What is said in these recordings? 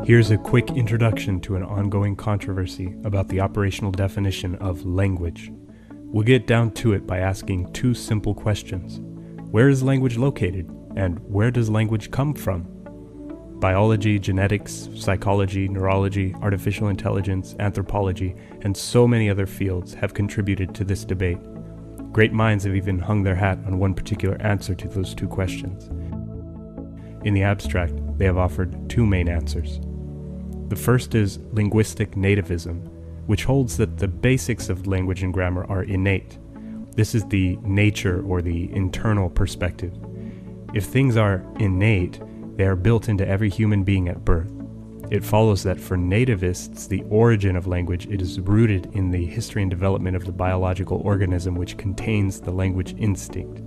Here's a quick introduction to an ongoing controversy about the operational definition of language. We'll get down to it by asking two simple questions. Where is language located, and where does language come from? Biology, genetics, psychology, neurology, artificial intelligence, anthropology, and so many other fields have contributed to this debate. Great minds have even hung their hat on one particular answer to those two questions. In the abstract, they have offered two main answers. The first is linguistic nativism, which holds that the basics of language and grammar are innate. This is the nature or the internal perspective. If things are innate, they are built into every human being at birth. It follows that for nativists, the origin of language is rooted in the history and development of the biological organism which contains the language instinct.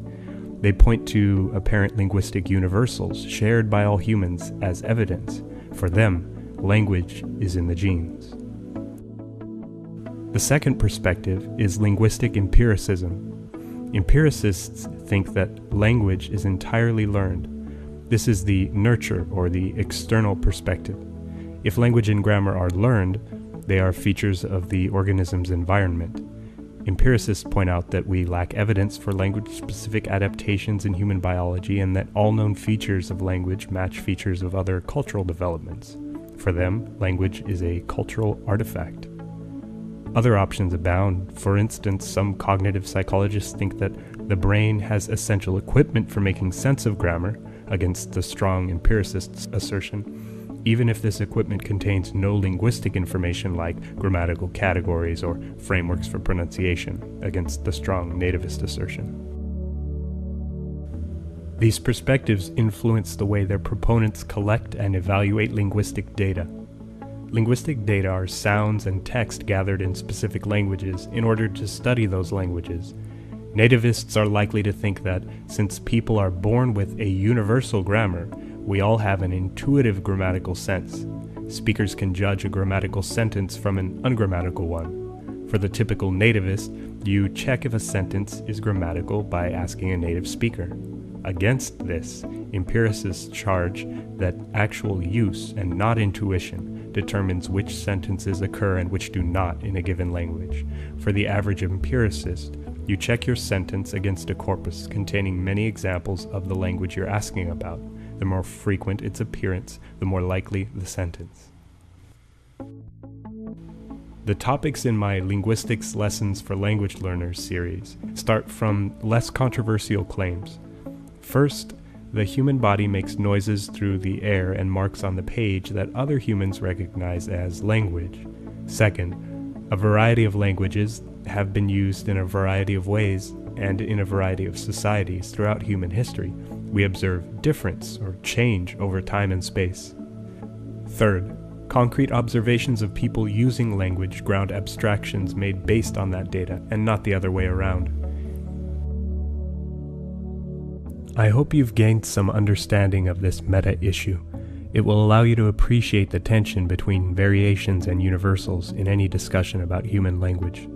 They point to apparent linguistic universals shared by all humans as evidence. For them, language is in the genes. The second perspective is linguistic empiricism. Empiricists think that language is entirely learned. This is the nurture or the external perspective. If language and grammar are learned, they are features of the organism's environment. Empiricists point out that we lack evidence for language-specific adaptations in human biology and that all known features of language match features of other cultural developments. For them, language is a cultural artifact. Other options abound. For instance, some cognitive psychologists think that the brain has essential equipment for making sense of grammar, against the strong empiricist's assertion, even if this equipment contains no linguistic information like grammatical categories or frameworks for pronunciation, against the strong nativist assertion. These perspectives influence the way their proponents collect and evaluate linguistic data. Linguistic data are sounds and text gathered in specific languages in order to study those languages. Nativists are likely to think that since people are born with a universal grammar, we all have an intuitive grammatical sense. Speakers can judge a grammatical sentence from an ungrammatical one. For the typical nativist, you check if a sentence is grammatical by asking a native speaker. Against this, empiricists charge that actual use and not intuition determines which sentences occur and which do not in a given language. For the average empiricist, you check your sentence against a corpus containing many examples of the language you're asking about. The more frequent its appearance, the more likely the sentence. The topics in my Linguistics Lessons for Language Learners series start from less controversial claims. First, the human body makes noises through the air and marks on the page that other humans recognize as language. Second, a variety of languages have been used in a variety of ways and in a variety of societies throughout human history. We observe difference or change over time and space. Third, concrete observations of people using language ground abstractions made based on that data and not the other way around. I hope you've gained some understanding of this meta-issue. It will allow you to appreciate the tension between variations and universals in any discussion about human language.